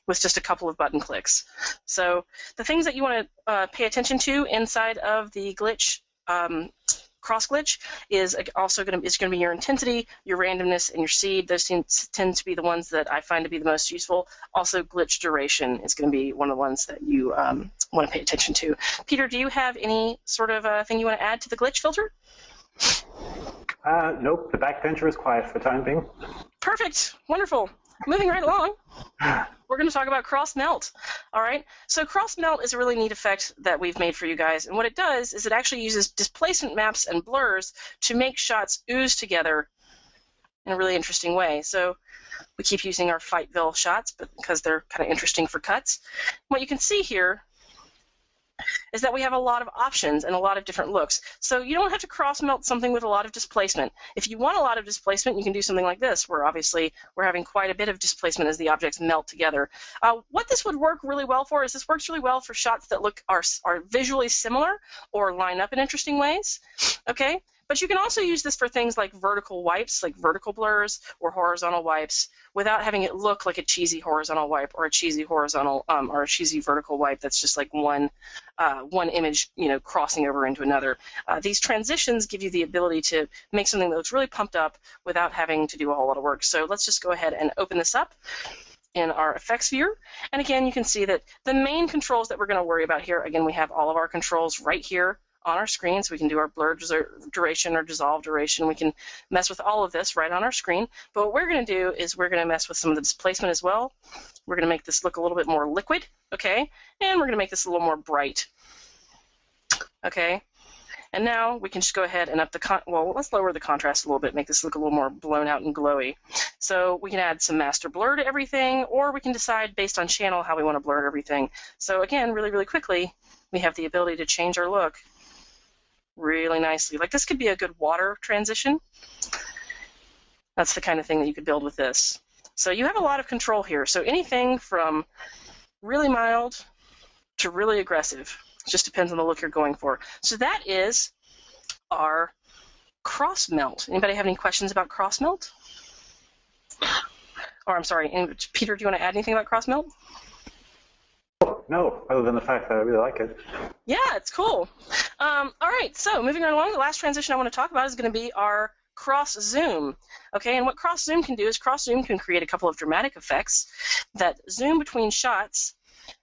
A: with just a couple of button clicks. So the things that you want to pay attention to inside of the glitch cross glitch is also going to be your intensity, your randomness, and your seed. Those tend to be the ones that I find to be the most useful. Also, glitch duration is going to be one of the ones that you want to pay attention to. Peter, do you have any sort of thing you want to add to the glitch filter?
B: Nope, the backbencher is quiet for the time being.
A: Perfect. Wonderful. Moving right along, we're going to talk about cross melt. All right. So cross melt is a really neat effect that we've made for you guys. And what it does is it actually uses displacement maps and blurs to make shots ooze together in a really interesting way. So we keep using our Fightville shots because they're kind of interesting for cuts. What you can see here is that we have a lot of options and a lot of different looks. So you don't have to cross melt something with a lot of displacement. If you want a lot of displacement, you can do something like this, where obviously we're having quite a bit of displacement as the objects melt together. What this would work really well for is this works really well for shots that are visually similar or line up in interesting ways. Okay? But you can also use this for things like vertical wipes, like vertical blurs or horizontal wipes, without having it look like a cheesy horizontal wipe or a cheesy horizontal or a cheesy vertical wipe that's just like one image, crossing over into another. These transitions give you the ability to make something that looks really pumped up without having to do a whole lot of work. So let's just go ahead and open this up in our effects viewer. And again, you can see that the main controls that we're going to worry about here, again, we have all of our controls right here on our screen, so we can do our blur duration or dissolve duration. We can mess with all of this right on our screen. But what we're going to do is we're going to mess with some of the displacement as well. We're going to make this look a little bit more liquid, okay? And we're going to make this a little more bright. okay? And now we can just go ahead and up the well, let's lower the contrast a little bit, make this look a little more blown out and glowy. So we can add some master blur to everything, or we can decide based on channel how we want to blur everything. So again, really, really quickly, we have the ability to change our look really nicely. Like this could be a good water transition. That's the kind of thing that you could build with this. So you have a lot of control here. So anything from really mild to really aggressive. It just depends on the look you're going for. So that is our cross melt. Anybody have any questions about cross melt? Or I'm sorry, Peter, do you want to add anything about cross melt?
B: No, other than the fact that I really like it.
A: Yeah, it's cool. All right, so moving right along, the last transition I want to talk about is going to be our cross zoom. Okay, and what cross zoom can do is cross zoom can create a couple of dramatic effects that zoom between shots,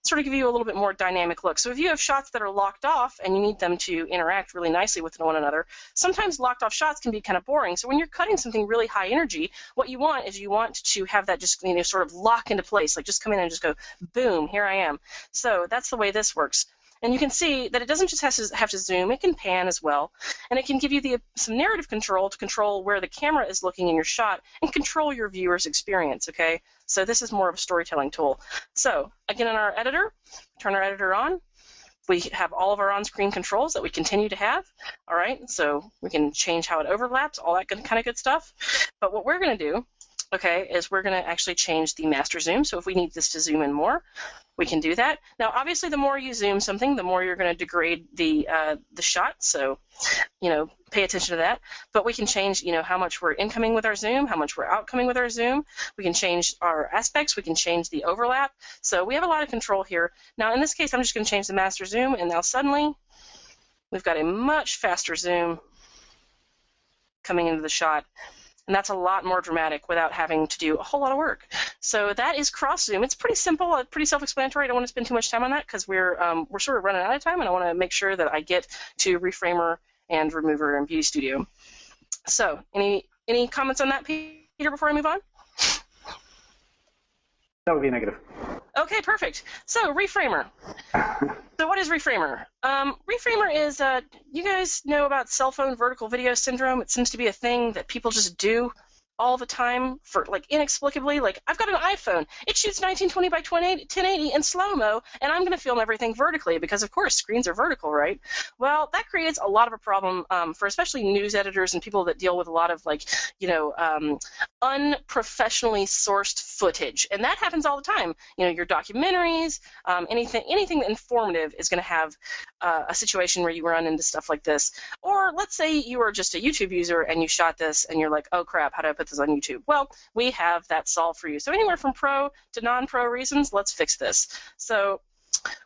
A: sort of give you a little bit more dynamic look. So if you have shots that are locked off and you need them to interact really nicely with one another, sometimes locked off shots can be kind of boring. So when you're cutting something really high energy, what you want is you want to have that just, sort of lock into place, like just come in and just go, boom, here I am. So that's the way this works. And you can see that it doesn't just have to zoom, it can pan as well. And it can give you some narrative control to control where the camera is looking in your shot and control your viewer's experience, okay? So this is more of a storytelling tool. So again, in our editor, turn our editor on. We have all of our on-screen controls that we continue to have, all right? So we can change how it overlaps, all that kind of good stuff. But what we're going to do, okay, is we're going to actually change the master zoom. So if we need this to zoom in more, we can do that. Now, obviously, the more you zoom something, the more you're going to degrade the shot. So, pay attention to that. But we can change, how much we're incoming with our zoom, how much we're outcoming with our zoom. We can change our aspects. We can change the overlap. So we have a lot of control here. Now, in this case, I'm just going to change the master zoom, and now suddenly we've got a much faster zoom coming into the shot. And that's a lot more dramatic without having to do a whole lot of work. So that is cross zoom. It's pretty simple, pretty self-explanatory. I don't want to spend too much time on that because we're sort of running out of time, and I want to make sure that I get to Reframer and Remover and Beauty Studio. So any comments on that, Peter, before I move on?
B: That would be negative.
A: Okay, perfect. So Reframer. So what is Reframer? Reframer is, you guys know about cell phone vertical video syndrome? It seems to be a thing that people just do all the time for, inexplicably. I've got an iPhone. It shoots 1920 by 1080 in slow-mo, and I'm going to film everything vertically because, of course, screens are vertical, right? Well, that creates a lot of a problem for especially news editors and people that deal with a lot of, unprofessionally sourced footage. And that happens all the time. Your documentaries, anything informative is going to have a situation where you run into stuff like this. Or let's say you are just a YouTube user and you shot this and you're like, oh, crap, how do I put this on YouTube? Well, we have that solved for you. So anywhere from pro to non-pro reasons, let's fix this. So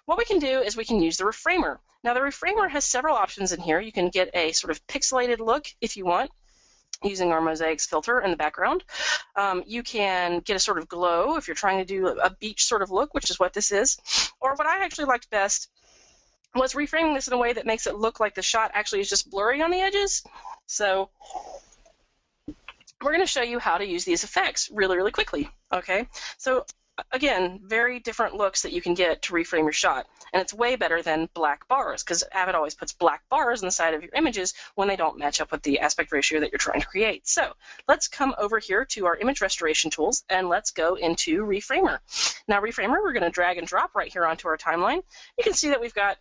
A: what we can do is we can use the Reframer. Now the Reframer has several options in here. You can get a sort of pixelated look if you want, using our mosaics filter in the background. You can get a sort of glow if you're trying to do a beach sort of look, which is what this is. Or what I actually liked best was reframing this in a way that makes it look like the shot actually is just blurry on the edges. So we're going to show you how to use these effects really, really quickly, okay? So again, very different looks that you can get to reframe your shot. And it's way better than black bars, because Avid always puts black bars on the side of your images when they don't match up with the aspect ratio that you're trying to create. So let's come over here to our image restoration tools, and let's go into Reframer. Now, Reframer, we're going to drag and drop right here onto our timeline. You can see that we've got,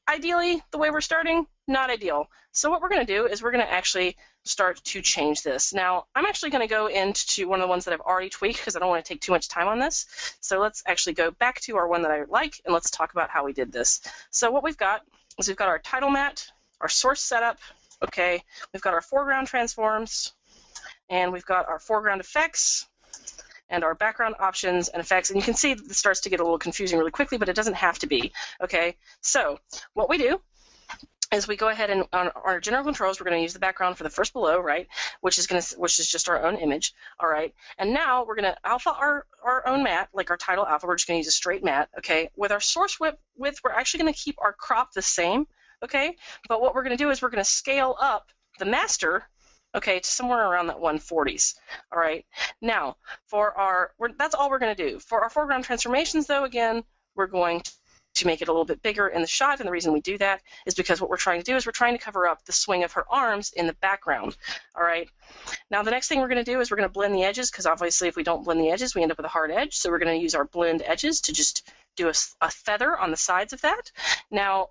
A: ideally, the way we're starting, not ideal. So what we're going to do is we're going to actually start to change this. Now, I'm actually going to go into one of the ones that I've already tweaked because I don't want to take too much time on this. So let's actually go back to our one that I like, and let's talk about how we did this. So what we've got is we've got our title matte, our source setup, okay, we've got our foreground transforms, and we've got our foreground effects, and our background options and effects. And you can see that this starts to get a little confusing really quickly, but it doesn't have to be, okay? So what we do is we go ahead and on our general controls, we're going to use the background for the first below, right, which is just our own image, all right? And now we're going to alpha our own matte, like our title alpha. We're just going to use a straight matte, okay? With our source width, we're actually going to keep our crop the same, okay? But what we're going to do is we're going to scale up the master, okay, to somewhere around that 140s, all right? Now, that's all we're going to do. For our foreground transformations, though, again, we're going to make it a little bit bigger in the shot, and the reason we do that is because what we're trying to do is we're trying to cover up the swing of her arms in the background. All right. Now the next thing we're going to do is we're going to blend the edges, because obviously if we don't blend the edges, we end up with a hard edge. So we're going to use our blend edges to just do a feather on the sides of that. Now,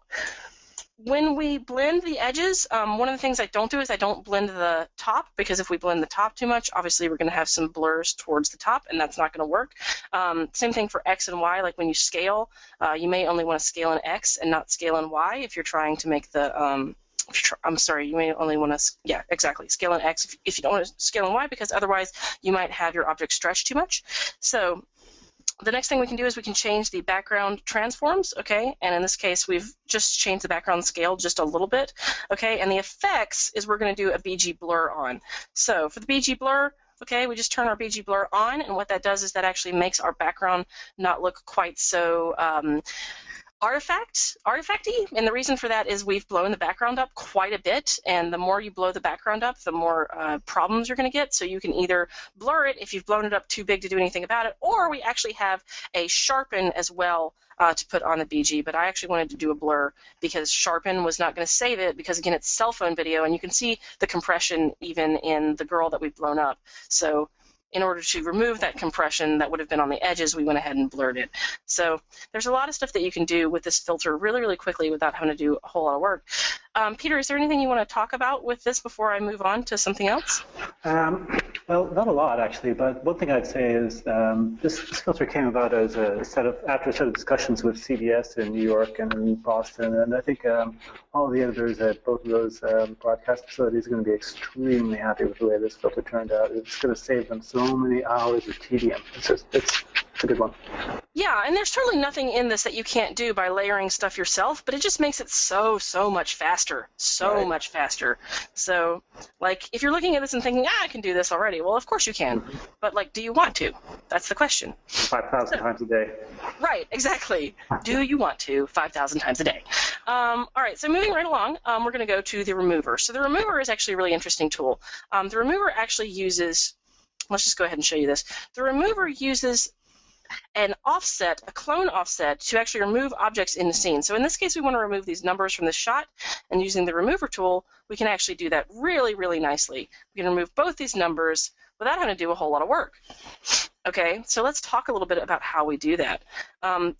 A: when we blend the edges, one of the things I don't do is I don't blend the top, because if we blend the top too much, obviously we're going to have some blurs towards the top, and that's not going to work. Same thing for X and Y. Like when you scale, you may only want to scale in X and not scale in Y if you're trying to make the I'm sorry, you may only want to, yeah, exactly, scale in X if you don't want to scale in Y, because otherwise you might have your object stretch too much. So the next thing we can do is we can change the background transforms, okay? And in this case, we've just changed the background scale just a little bit, okay? And the effects is we're going to do a BG blur on. So for the BG blur, okay, we just turn our BG blur on, and what that does is that actually makes our background not look quite so artifacty, and the reason for that is we've blown the background up quite a bit, and the more you blow the background up, the more problems you're going to get. So you can either blur it if you've blown it up too big to do anything about it, or we actually have a sharpen as well to put on the BG, but I actually wanted to do a blur because sharpen was not going to save it, because again it's cell phone video, and you can see the compression even in the girl that we've blown up. So in order to remove that compression that would have been on the edges, we went ahead and blurred it. So there's a lot of stuff that you can do with this filter really, really quickly without having to do a whole lot of work. Peter, is there anything you want to talk about with this before I move on to something else?
B: Well, not a lot actually, but one thing I'd say is this filter came about as after a set of discussions with CBS in New York and in Boston, and I think all the editors at both of those broadcast facilities are going to be extremely happy with the way this filter turned out. It's going to save them so many hours of tedium. It's a good one.
A: Yeah, and there's totally nothing in this that you can't do by layering stuff yourself, but it just makes it so much faster, much faster. So, like, if you're looking at this and thinking, I can do this already, well, of course you can. But, like, do you want to? That's the question.
B: 5,000 times a day. Right,
A: exactly. Do you want to 5,000 times a day? All right, so moving right along, we're going to go to the remover. So the remover is actually a really interesting tool. The remover actually uses, let's just go ahead and show you this. The remover uses an offset, a clone offset, to actually remove objects in the scene. So in this case, we want to remove these numbers from the shot, and using the remover tool, we can actually do that really, really nicely. We can remove both these numbers without having to do a whole lot of work. Okay, so let's talk a little bit about how we do that.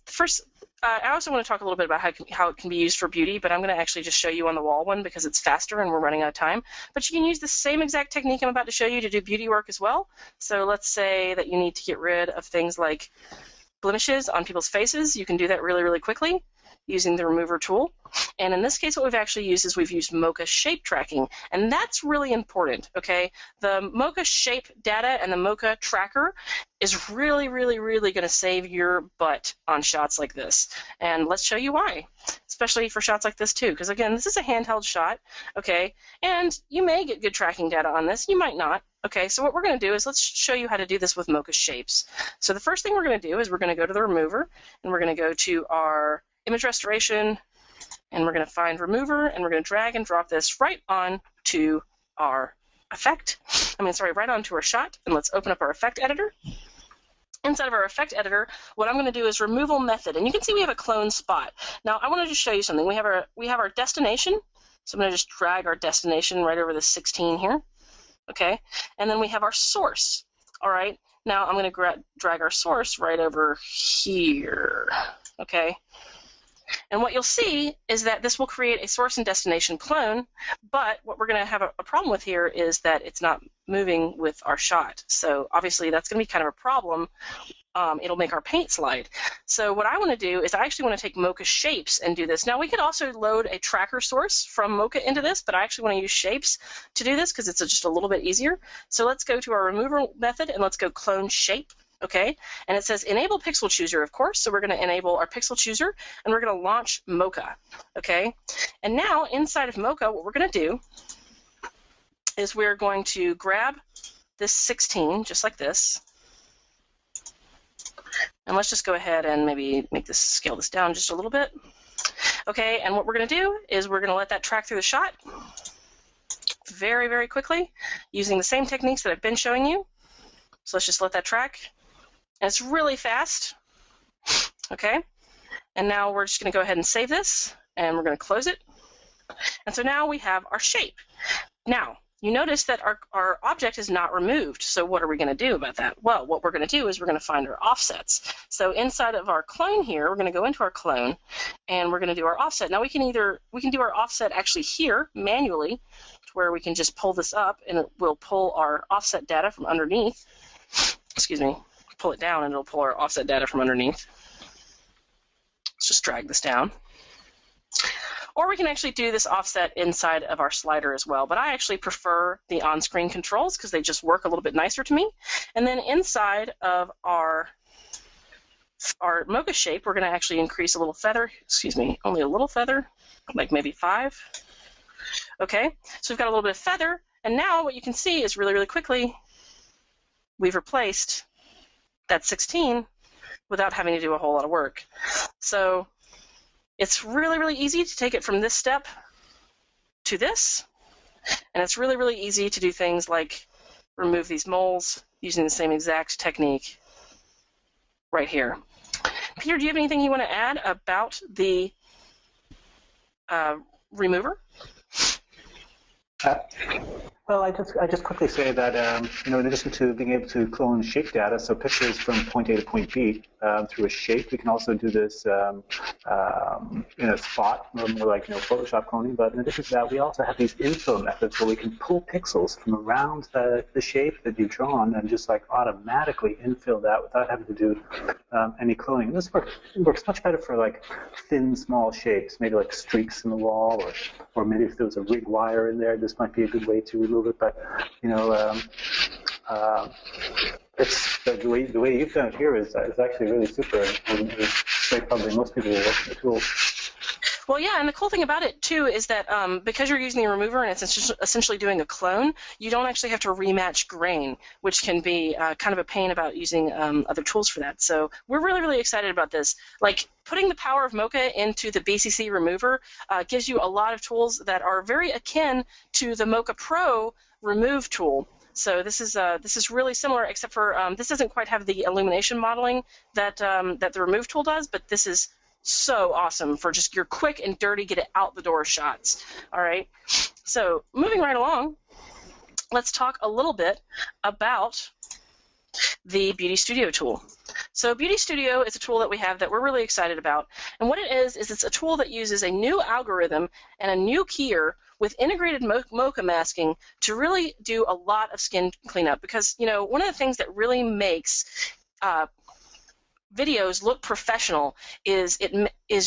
A: First, I also want to talk a little bit about how it can be used for beauty, but I'm going to actually just show you on the wall one because it's faster and we're running out of time. But you can use the same exact technique I'm about to show you to do beauty work as well. So let's say that you need to get rid of things like blemishes on people's faces. You can do that really, really quickly using the remover tool. And in this case, what we've actually used is we've used mocha shape tracking, and that's really important, okay? The mocha shape data and the mocha tracker is really, really, really going to save your butt on shots like this. And let's show you why, especially for shots like this too, because again, this is a handheld shot, okay? And you may get good tracking data on this, you might not. Okay, so what we're going to do is let's show you how to do this with mocha shapes. So the first thing we're going to do is we're going to go to the remover, and we're going to go to our image restoration, and we're going to find remover, and we're going to drag and drop this right on to our effect. Right onto our shot, and let's open up our effect editor. Inside of our effect editor, what I'm going to do is removal method, and you can see we have a clone spot. Now, I want to just show you something. We have our destination, so I'm going to just drag our destination right over the 16 here. Okay, and then we have our source. All right, now I'm going to drag our source right over here. Okay. And what you'll see is that this will create a source and destination clone, but what we're going to have a problem with here is that it's not moving with our shot. So obviously that's going to be kind of a problem. It'll make our paint slide. So what I want to do is I actually want to take mocha shapes and do this. Now we could also load a tracker source from mocha into this, but I actually want to use shapes to do this because it's just a little bit easier. So let's go to our remover method and let's go clone shape. Okay, and it says enable pixel chooser, of course, so we're going to enable our pixel chooser, and we're going to launch mocha. Okay, and now inside of mocha, what we're going to do is we're going to grab this 16, just like this, and let's just go ahead and maybe scale this down just a little bit. Okay, and what we're going to do is we're going to let that track through the shot very, very quickly using the same techniques that I've been showing you. So let's just let that track. And it's really fast, okay? And now we're just going to go ahead and save this, and we're going to close it. And so now we have our shape. Now, you notice that our object is not removed, so what are we going to do about that? Well, what we're going to do is we're going to find our offsets. So inside of our clone here, we're going to go into our clone, and we're going to do our offset. Now we can do our offset actually here manually, to where we can just pull this up, and it will pull our offset data from underneath. Excuse me, pull it down, and it'll pull our offset data from underneath. Let's just drag this down. Or we can actually do this offset inside of our slider as well. But I actually prefer the on-screen controls because they just work a little bit nicer to me. And then inside of our mocha shape, we're going to actually increase a little feather. Excuse me, only a little feather, like maybe 5. Okay, so we've got a little bit of feather. And now what you can see is really, really quickly, we've replaced that 16 without having to do a whole lot of work. So it's really, really easy to take it from this step to this, and it's really, really easy to do things like remove these moles using the same exact technique right here. Peter, do you have anything you want to add about the remover?
B: Well, I just quickly say that in addition to being able to clone shape data, so pictures from point A to point B through a shape, we can also do this in a spot, more like Photoshop cloning. But in addition to that, we also have these infill methods where we can pull pixels from around the shape that you've drawn and just like automatically infill that without having to do any cloning. And this works much better for like thin, small shapes, maybe like streaks in the wall, or maybe if there was a rig wire in there, this might be a good way to remove it. But it's the way you've done it here is actually really super, and it's great. Probably most people will work with the tool.
A: Well, yeah, and the cool thing about it, too, is that because you're using the remover and it's essentially doing a clone, you don't actually have to rematch grain, which can be kind of a pain about using other tools for that. So we're really, really excited about this. Like, putting the power of Mocha into the BCC remover gives you a lot of tools that are very akin to the Mocha Pro remove tool. So this is really similar, except for this doesn't quite have the illumination modeling that that the remove tool does, but this is so awesome for just your quick and dirty get it out the door shots. All right, so moving right along, let's talk a little bit about the Beauty Studio tool. So Beauty Studio is a tool that we have that we're really excited about, and what it is it's a tool that uses a new algorithm and a new keyer with integrated mocha masking to really do a lot of skin cleanup, because one of the things that really makes videos look professional is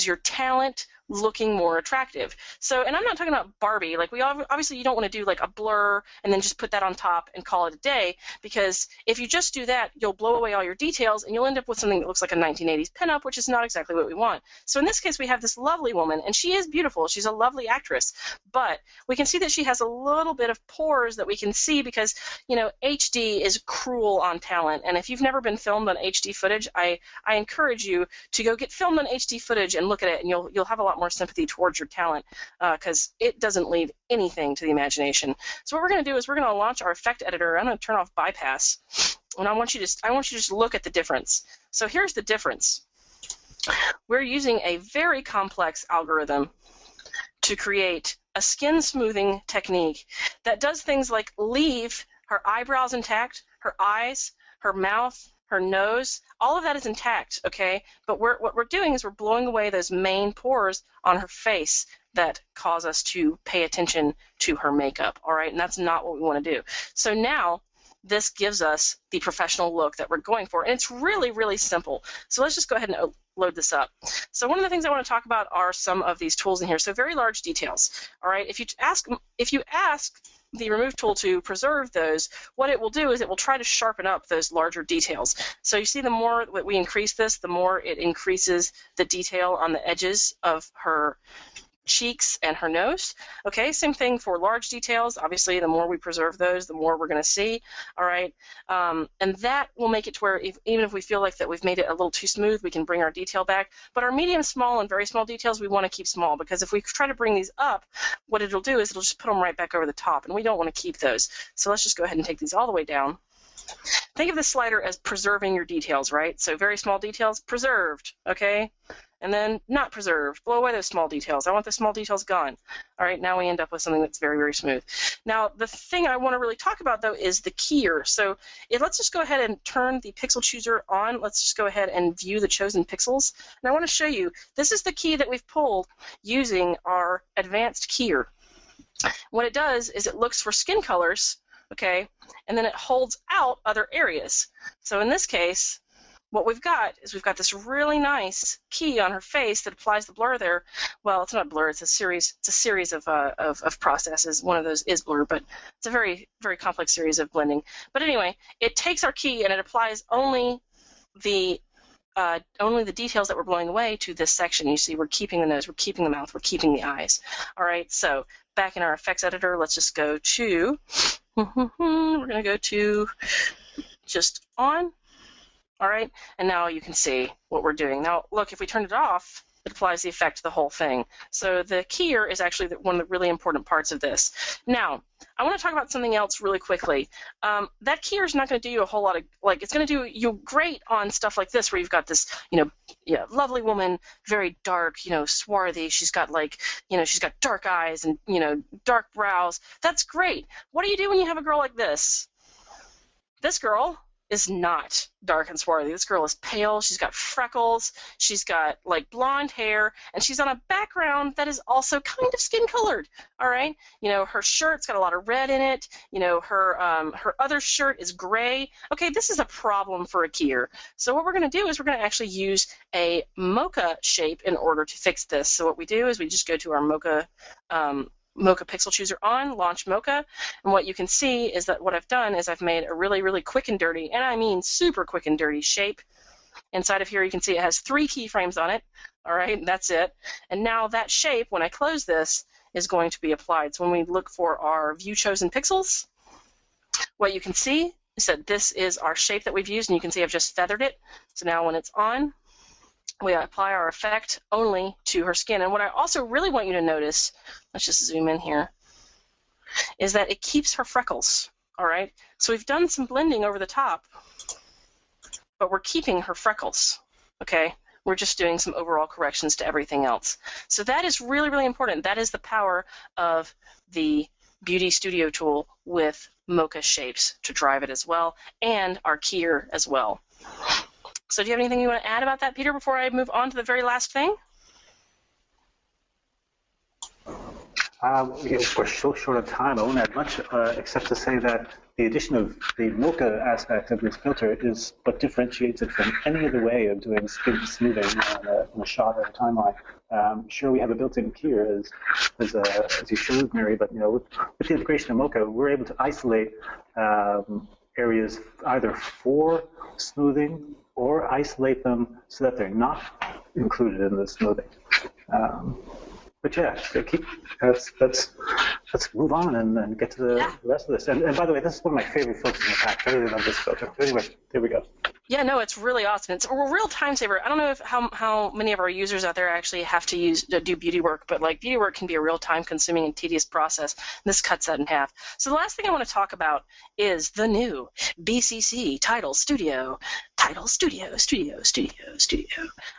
A: your talent looking more attractive. So, and I'm not talking about Barbie. Like, obviously you don't want to do like a blur and then just put that on top and call it a day, because if you just do that, you'll blow away all your details and you'll end up with something that looks like a 1980s pinup, which is not exactly what we want. So in this case, we have this lovely woman, and she is beautiful. She's a lovely actress, but we can see that she has a little bit of pores that we can see because, HD is cruel on talent. And if you've never been filmed on HD footage, I encourage you to go get filmed on HD footage and look at it, and you'll have a lot more sympathy towards your talent, because it doesn't leave anything to the imagination. So what we're going to do is we're going to launch our effect editor. I'm going to turn off bypass, and I want you to just look at the difference. So here's the difference. We're using a very complex algorithm to create a skin smoothing technique that does things like leave her eyebrows intact, her eyes, her mouth, her nose, all of that is intact, okay? But what we're doing is we're blowing away those main pores on her face that cause us to pay attention to her makeup, all right? And that's not what we want to do. So now this gives us the professional look that we're going for, and it's really, really simple. So let's just go ahead and load this up. So one of the things I want to talk about are some of these tools in here. So very large details, all right? If you ask the remove tool to preserve those, what it will do is it will try to sharpen up those larger details. So you see, the more that we increase this, the more it increases the detail on the edges of her cheeks and her nose. Okay, same thing for large details. Obviously, the more we preserve those, the more we're going to see. All right, and that will make it to where even if we feel like that we've made it a little too smooth, we can bring our detail back. But our medium, small, and very small details, we want to keep small, because if we try to bring these up, what it'll do is it'll just put them right back over the top, and we don't want to keep those. So let's just go ahead and take these all the way down. Think of the slider as preserving your details, right? So very small details, preserved, okay? and then not preserved. Blow away those small details. I want the small details gone. All right, now we end up with something that's very, very smooth. Now, the thing I want to really talk about, though, is the keyer. So let's just go ahead and turn the pixel chooser on. Let's just go ahead and view the chosen pixels. And I want to show you, this is the key that we've pulled using our advanced keyer. What it does is it looks for skin colors, okay, and then it holds out other areas. So in this case, what we've got is we've got this really nice key on her face that applies the blur there. Well, it's not blur; it's a series of processes. One of those is blur, but it's a very, very complex series of blending. But anyway, it takes our key and it applies only the details that we're blowing away to this section. You see, we're keeping the nose, we're keeping the mouth, we're keeping the eyes. All right, so back in our effects editor, let's just go to, we're going to go to just on. All right, and now you can see what we're doing. Now, look, if we turn it off, it applies the effect to the whole thing. So the keyer is actually one of the really important parts of this. Now, I want to talk about something else really quickly. That keyer is not going to do you a whole lot of, it's going to do you great on stuff like this where you've got this, lovely woman, very dark, swarthy. She's got she's got dark eyes and, dark brows. That's great. What do you do when you have a girl like this? This girl is not dark and swarthy. This girl is pale. She's got freckles. She's got blonde hair, and she's on a background that is also kind of skin colored. All right, her shirt's got a lot of red in it. Her other shirt is gray. Okay, this is a problem for a keyer. So what we're going to do is we're going to actually use a mocha shape in order to fix this. So what we do is we just go to our mocha pixel chooser on, launch mocha, and what you can see is that what I've done is I've made a really, really quick and dirty, and I mean super quick and dirty shape. Inside of here you can see it has 3 keyframes on it. All right, that's it. And now that shape, when I close this, is going to be applied. So when we look for our view chosen pixels, what you can see is that this is our shape that we've used, and you can see I've just feathered it. So now when it's on, we apply our effect only to her skin. And what I also really want you to notice, let's just zoom in here, is that it keeps her freckles, all right? So we've done some blending over the top, but we're keeping her freckles, okay? We're just doing some overall corrections to everything else. So that is really, really important. That is the power of the Beauty Studio tool with mocha shapes to drive it as well, and our keyer as well. So do you have anything you want to add about that, Peter, before I move on to the very last thing?
B: We're so short of time. I won't add much except to say that the addition of the mocha aspect of this filter is what differentiates it from any other way of doing skin smoothing in a shot or a timeline. Sure, we have a built-in keyer, as you showed, Mary, but with the integration of mocha, we're able to isolate areas either for smoothing or isolate them so that they're not included in the smoothing. But yeah, let's move on and get to the rest of this. And by the way, this is one of my favorite filters in the pack, better than this filter. But anyway, there we go. Yeah, no, it's really awesome. It's a real time saver. I don't know how many of our users out there actually have to do beauty work, but beauty work can be a real time-consuming and tedious process. This cuts that in half. So the last thing I want to talk about is the new BCC Title Studio. Title Studio.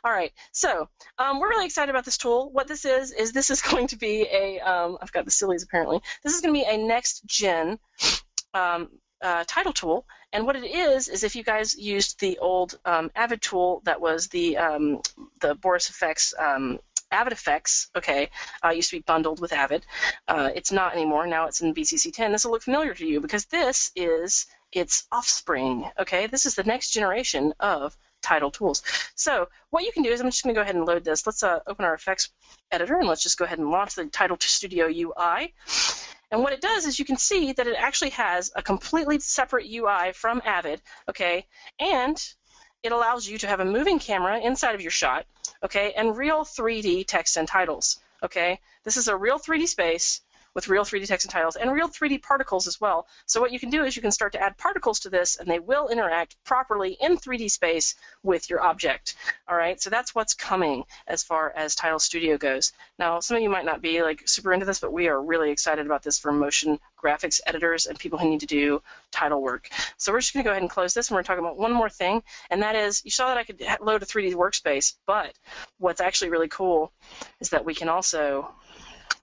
B: All right, so we're really excited about this tool. What this is this is going to be a I've got the sillies apparently. This is going to be a next-gen title tool, and what it is if you guys used the old Avid tool that was the Boris FX Avid effects, okay, used to be bundled with Avid. It's not anymore. Now it's in BCC 10. This will look familiar to you because this is its offspring, okay? This is the next generation of title tools. So what you can do is I'm just going to go ahead and load this. Let's open our effects editor and let's just go ahead and launch the Title Studio UI. And what it does is you can see that it actually has a completely separate UI from Avid, okay? And it allows you to have a moving camera inside of your shot, okay, and real 3D text and titles, okay? This is a real 3D space
A: with real 3D text and titles and real 3D particles as well. So what you can do is you can start to add particles to this, and they will interact properly in 3D space with your object. All right, so that's what's coming as far as Title Studio goes. Now, some of you might not be like super into this, but we are really excited about this for motion graphics editors and people who need to do title work. So we're just going to go ahead and close this, and we're talking about one more thing, and that is, you saw that I could load a 3D workspace, but what's actually really cool is that we can also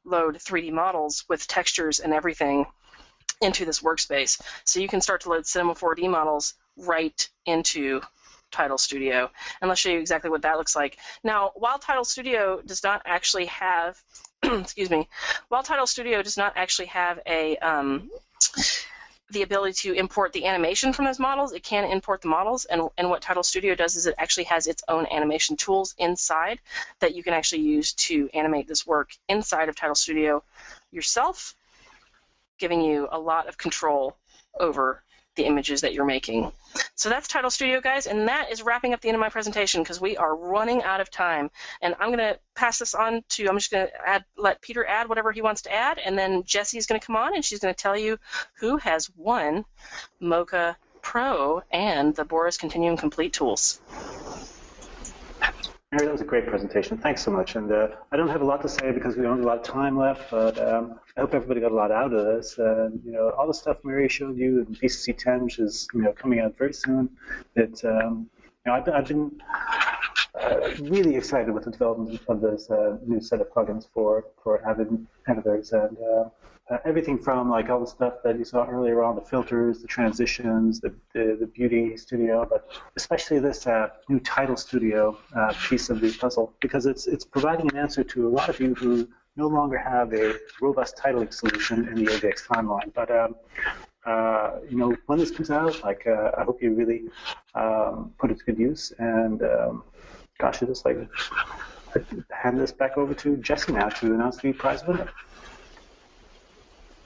A: load 3D models with textures and everything into this workspace. So you can start to load Cinema 4D models right into Title Studio. And let's show you exactly what that looks like. Now, while Title Studio does not actually have, excuse me, while Title Studio does not actually have a the ability to import the animation from those models, it can import the models, and what Title Studio does is it actually has its own animation tools inside that you can actually use to animate this work inside of Title Studio yourself, giving you a lot of control over the images that you're making. So that's Title Studio, guys, and that is wrapping up the end of my presentation because we are running out of time. And I'm going to pass this on to, I'm just going to let Peter add whatever he wants to add, and then Jessie's going to come on and she's going to tell you who has won Mocha Pro and the Boris Continuum Complete tools.
B: Mary, that was a great presentation. Thanks so much. And I don't have a lot to say because we don't have a lot of time left, but I hope everybody got a lot out of this. You know, all the stuff Mary showed you in BCC 10, which is coming out very soon. It's I've been really excited with the development of this new set of plugins for Avid editors, and everything from like all the stuff that you saw earlier on, the filters, the transitions, the beauty studio, but especially this new Title Studio piece of the puzzle, because it's providing an answer to a lot of you who no longer have a robust titling solution in the AVX timeline. But when this comes out, like I hope you really put it to good use. And gosh, I just like hand this back over to Jessie now to announce the prize winner.